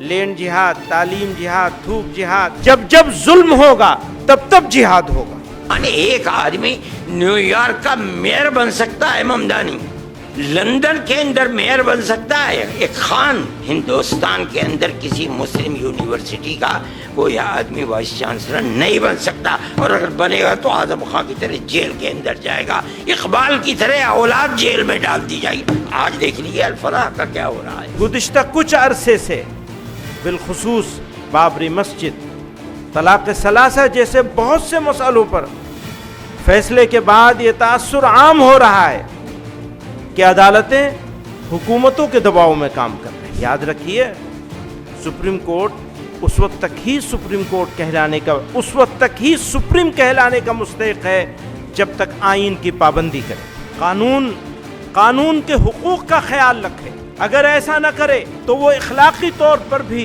लेन जिहाद, तालीम जिहाद, थूक जिहाद, जब जब जुल्म होगा तब तब जिहाद होगा। यानी एक आदमी न्यूयॉर्क का मेयर बन सकता है ममदानी, लंदन के अंदर मेयर बन सकता है एक खान, हिंदुस्तान के अंदर किसी मुस्लिम यूनिवर्सिटी का कोई आदमी वाइस चांसलर नहीं बन सकता, और अगर बनेगा तो आजम खां की तरह जेल के अंदर जाएगा, इकबाल की तरह औलाद जेल में डाल दी जाएगी। आज देख लीजिए अल-फलाह का क्या हो रहा है। गुज़िश्ता कुछ अरसे से बिलखुसूस बाबरी मस्जिद, तलाक़ सलासा जैसे बहुत से मसलों पर फैसले के बाद ये तासुर आम हो रहा है कि अदालतें हुकूमतों के दबाव में काम कर रही हैं। याद रखिए, सुप्रीम कोर्ट उस वक्त तक ही सुप्रीम कोर्ट कहलाने का, उस वक्त तक ही सुप्रीम कहलाने का मुस्तहिक़ है जब तक आइन की पाबंदी करे, कानून के हुकूक का ख्याल रखे। अगर ऐसा न करे तो वो इखलाकी तौर पर भी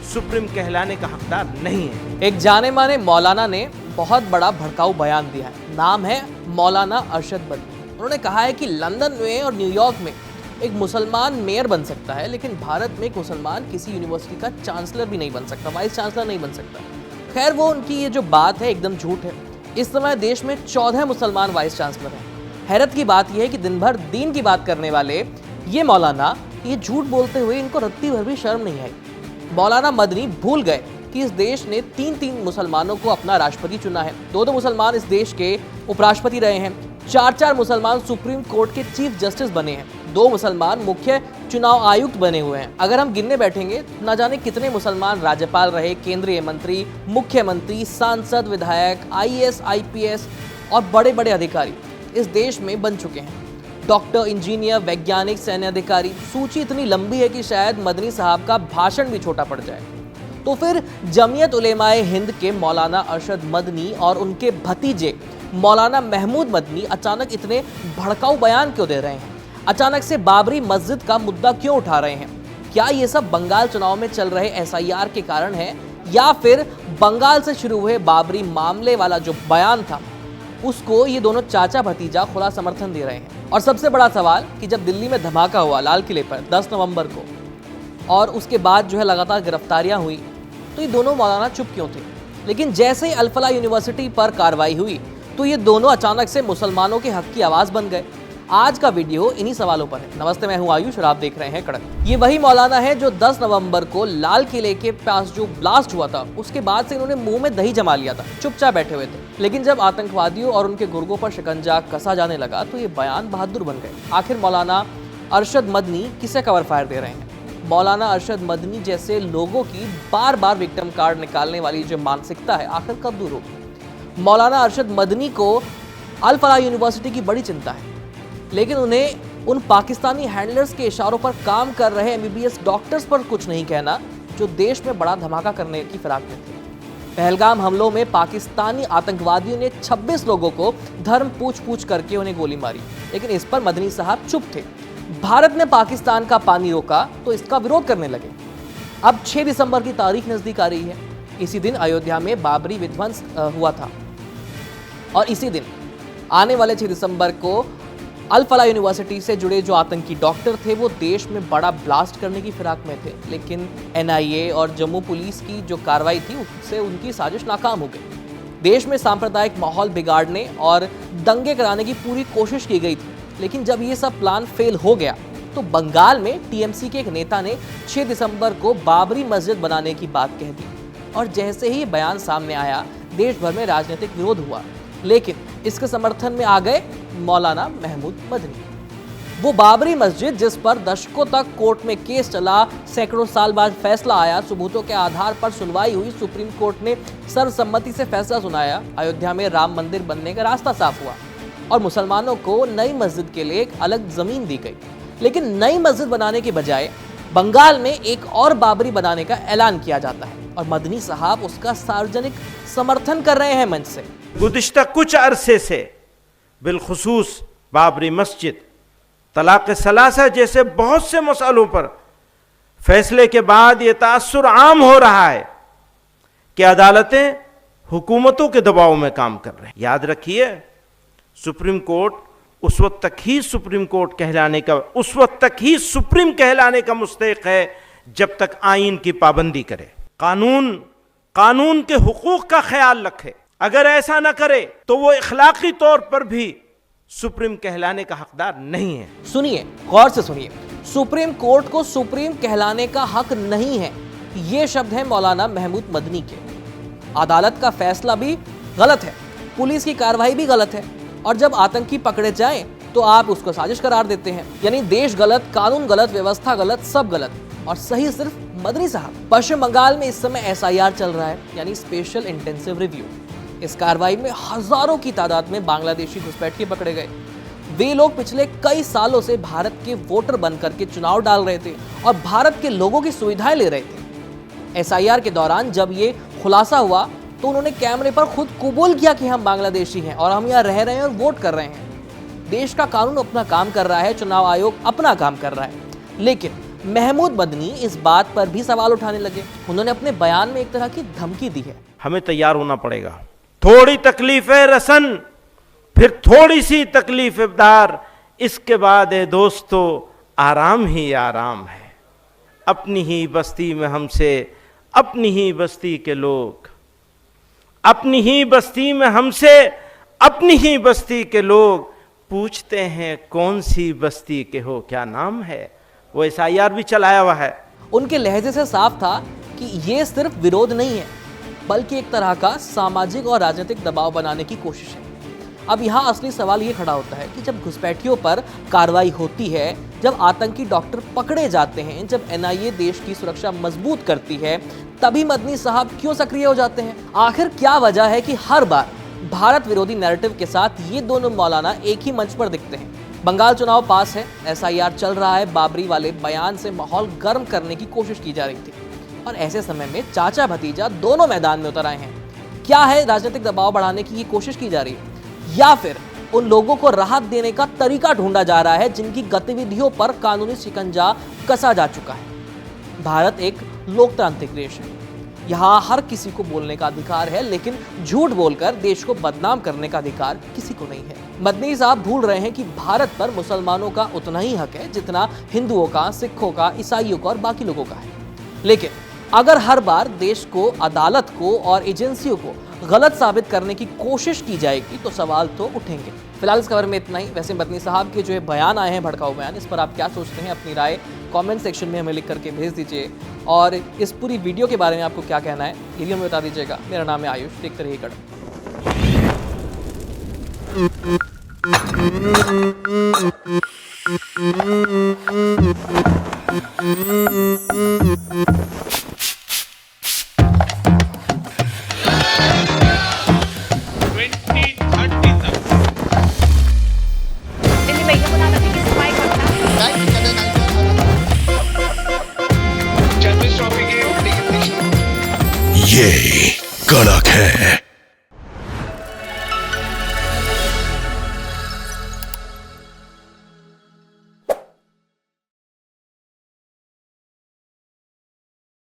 सुप्रीम कहलाने का हकदार नहीं है। एक जाने माने मौलाना ने बहुत बड़ा भड़काऊ बयान दिया है। नाम है मौलाना अरशद मदनी। उन्होंने कहा है कि लंदन में और न्यूयॉर्क में एक मुसलमान मेयर बन सकता है, लेकिन भारत में एक मुसलमान किसी यूनिवर्सिटी का चांसलर भी नहीं बन सकता, वाइस चांसलर नहीं बन सकता। खैर, वो उनकी ये जो बात है एकदम झूठ है। इस समय देश में 14 मुसलमान वाइस चांसलर हैं। हैरत की बात यह है कि दिन भर दीन की बात करने वाले ये मौलाना ये झूठ बोलते हुए इनको रत्ती भर भी शर्म नहीं आई। मौलाना मदनी भूल गए कि इस देश ने 3 मुसलमानों को अपना राष्ट्रपति चुना है, 2 मुसलमान इस देश के उपराष्ट्रपति रहे हैं, 4 मुसलमान सुप्रीम कोर्ट के चीफ जस्टिस बने हैं, 2 मुसलमान मुख्य चुनाव आयुक्त बने हुए हैं। अगर हम गिनने बैठेंगे न जाने कितने मुसलमान राज्यपाल रहे, केंद्रीय मंत्री, मुख्यमंत्री, सांसद, विधायक, IAS, IPS और बड़े बड़े अधिकारी इस देश में बन चुके हैं। डॉक्टर, इंजीनियर, वैज्ञानिक, सैन्य अधिकारी, सूची इतनी लंबी है कि शायद मदनी साहब का भाषण भी छोटा पड़ जाए। तो फिर जमीयत उलेमाए हिंद के मौलाना अरशद मदनी और उनके भतीजे मौलाना महमूद मदनी अचानक इतने भड़काऊ बयान क्यों दे रहे हैं? अचानक से बाबरी मस्जिद का मुद्दा क्यों उठा रहे हैं? क्या ये सब बंगाल चुनाव में चल रहे SIR के कारण है, या फिर बंगाल से शुरू हुए बाबरी मामले वाला जो बयान था उसको ये दोनों चाचा भतीजा खुला समर्थन दे रहे हैं? और सबसे बड़ा सवाल कि जब दिल्ली में धमाका हुआ लाल किले पर 10 नवंबर को, और उसके बाद जो है लगातार गिरफ्तारियां हुई, तो ये दोनों मौलाना चुप क्यों थे? लेकिन जैसे ही अल-फलाह यूनिवर्सिटी पर कार्रवाई हुई तो ये दोनों अचानक से मुसलमानों के हक की आवाज़ बन गए। आज का वीडियो इन्हीं सवालों पर है। नमस्ते, मैं हूं आयुष और आप देख रहे हैं कड़क। ये वही मौलाना है जो 10 नवंबर को लाल किले के पास जो ब्लास्ट हुआ था उसके बाद से इन्होंने मुंह में दही जमा लिया था, चुपचाप बैठे हुए थे। लेकिन जब आतंकवादियों और उनके गुर्गों पर शिकंजा कसा जाने लगा तो ये बयान बहादुर बन गए। आखिर मौलाना अरशद मदनी किसे कवर फायर दे रहे हैं? मौलाना अरशद मदनी जैसे लोगों की बार बार विक्टिम कार्ड निकालने वाली जो मानसिकता है आखिर कब दूर होगी? मौलाना अरशद मदनी को अल-फलाह यूनिवर्सिटी की बड़ी चिंता है, लेकिन उन्हें उन पाकिस्तानी हैंडलर्स के इशारों पर काम कर रहे MBBS डॉक्टर्स पर कुछ नहीं कहना जो देश में बड़ा धमाका करने की फिराक में थे। पहलगाम हमलों में पाकिस्तानी आतंकवादियों ने 26 लोगों को धर्म पूछ करके उन्हें गोली मारी, लेकिन इस पर मदनी साहब चुप थे। भारत ने पाकिस्तान का पानी रोका तो इसका विरोध करने लगे। अब 6 दिसंबर की तारीख नजदीक आ रही है। इसी दिन अयोध्या में बाबरी विध्वंस हुआ था, और इसी दिन आने वाले 6 दिसंबर को अल-फलाह यूनिवर्सिटी से जुड़े जो आतंकी डॉक्टर थे वो देश में बड़ा ब्लास्ट करने की फिराक में थे, लेकिन NIA और जम्मू पुलिस की जो कार्रवाई थी उससे उनकी साजिश नाकाम हो गई। देश में सांप्रदायिक माहौल बिगाड़ने और दंगे कराने की पूरी कोशिश की गई थी, लेकिन जब ये सब प्लान फेल हो गया तो बंगाल में TMC के एक नेता ने 6 दिसंबर को बाबरी मस्जिद बनाने की बात कह दी, और जैसे ही बयान सामने आया देश भर में राजनीतिक विरोध हुआ। लेकिन इसके समर्थन में आ गए मौलाना महमूद मदनी। वो बाबरी मस्जिद जिस पर दशकों तक कोर्ट में केस चला, सैकड़ों साल बाद फैसला आया, सबूतों के आधार पर सुनवाई हुई, सुप्रीम कोर्ट ने सर्वसम्मति से फैसला सुनाया, अयोध्या में राम मंदिर बनने का रास्ता साफ हुआ और मुसलमानों को नई मस्जिद के लिए एक अलग जमीन दी गई। लेकिन नई मस्जिद बनाने के बजाय बंगाल में एक और बाबरी बनाने का ऐलान किया जाता है, और मदनी साहब उसका सार्वजनिक समर्थन कर रहे हैं मंच से। गुज़िश्ता कुछ अरसे से बिलखुसूस बाबरी मस्जिद, तलाक़ सलासा जैसे बहुत से मसलों पर फैसले के बाद ये तासुर आम हो रहा है कि अदालतें हुकूमतों के दबाव में काम कर रही हैं। याद रखिए, सुप्रीम कोर्ट उस वक्त तक ही सुप्रीम कहलाने का मुस्तहिक़ है जब तक आईन की पाबंदी करे, कानून के हुकूक का ख्याल रखे। अगर ऐसा न करे तो वो इखलाकी तौर पर भी सुप्रीम कहलाने का हकदार नहीं है। सुनिए, गौर से सुनिए, सुप्रीम कोर्ट को सुप्रीम कहलाने का हक नहीं है, ये शब्द है मौलाना महमूद मदनी के। अदालत का फैसला भी गलत है, पुलिस की कार्रवाई भी गलत है, और जब आतंकी पकड़े जाएं तो आप उसको साजिश करार देते हैं। यानी देश गलत, कानून गलत, व्यवस्था गलत, सब गलत, और सही सिर्फ मदनी साहब। पश्चिम बंगाल में इस समय SIR चल रहा है, यानी स्पेशल इंटेंसिव रिव्यू। इस कार्रवाई में हजारों की तादाद में बांग्लादेशी घुसपैठिए पकड़े गए। वे लोग पिछले कई सालों से भारत के वोटर बनकर के चुनाव डाल रहे थे और भारत के लोगों की सुविधाएं ले रहे थे। SIR के दौरान जब ये खुलासा हुआ तो उन्होंने कैमरे पर खुद कबूल किया कि हम बांग्लादेशी हैं और हम यहाँ रह रहे हैं और वोट कर रहे हैं। देश का कानून अपना काम कर रहा है, चुनाव आयोग अपना काम कर रहा है, लेकिन महमूद मदनी इस बात पर भी सवाल उठाने लगे। उन्होंने अपने बयान में एक तरह की धमकी दी है। हमें तैयार होना पड़ेगा, थोड़ी तकलीफें रसन, फिर थोड़ी सी तकलीफदार, इसके बाद है दोस्तों आराम ही आराम है। अपनी ही बस्ती में हमसे, अपनी ही बस्ती के लोग, अपनी ही बस्ती में हमसे, अपनी ही बस्ती के लोग पूछते हैं कौन सी बस्ती के हो, क्या नाम है। वो SIR भी चलाया हुआ है। उनके लहजे से साफ था कि ये सिर्फ विरोध नहीं है, बल्कि एक तरह का सामाजिक और राजनीतिक दबाव बनाने की कोशिश है। अब यहाँ असली सवाल ये खड़ा होता है कि जब घुसपैठियों पर कार्रवाई होती है, जब आतंकी डॉक्टर पकड़े जाते हैं, जब NIA देश की सुरक्षा मजबूत करती है, तभी मदनी साहब क्यों सक्रिय हो जाते हैं? आखिर क्या वजह है कि हर बार भारत विरोधी नैरेटिव के साथ ये दोनों मौलाना एक ही मंच पर दिखते हैं? बंगाल चुनाव पास है, SIR चल रहा है, बाबरी वाले बयान से माहौल गर्म करने की कोशिश की जा रही थी, और ऐसे समय में चाचा भतीजा दोनों मैदान में उतर आए हैं। क्या है, राजनीतिक दबाव बढ़ाने की ये कोशिश की जा रही है, या फिर उन लोगों को राहत देने का तरीका ढूंढा जा रहा है जिनकी गतिविधियों पर कानूनी शिकंजा कसा जा चुका है? भारत एक लोकतांत्रिक देश है, यहाँ हर किसी को बोलने का अधिकार है, लेकिन झूठ बोलकर देश को बदनाम करने का अधिकार किसी को नहीं है। मदनी साहब भूल रहे हैं कि भारत पर मुसलमानों का उतना ही हक है जितना हिंदुओं का, सिखों का, ईसाइयों का और बाकी लोगों का है। लेकिन अगर हर बार देश को, अदालत को और एजेंसियों को गलत साबित करने की कोशिश की जाएगी तो सवाल तो उठेंगे। फिलहाल इस खबर में इतना ही। वैसे मदनी साहब के जो बयान आए हैं, भड़काऊ बयान, इस पर आप क्या सोचते हैं? अपनी राय कमेंट सेक्शन में हमें लिख करके भेज दीजिए, और इस पूरी वीडियो के बारे में आपको क्या कहना है ये भी हमें बता दीजिएगा। मेरा नाम है आयुष, देखते रहिए कड़क। ये कड़क है।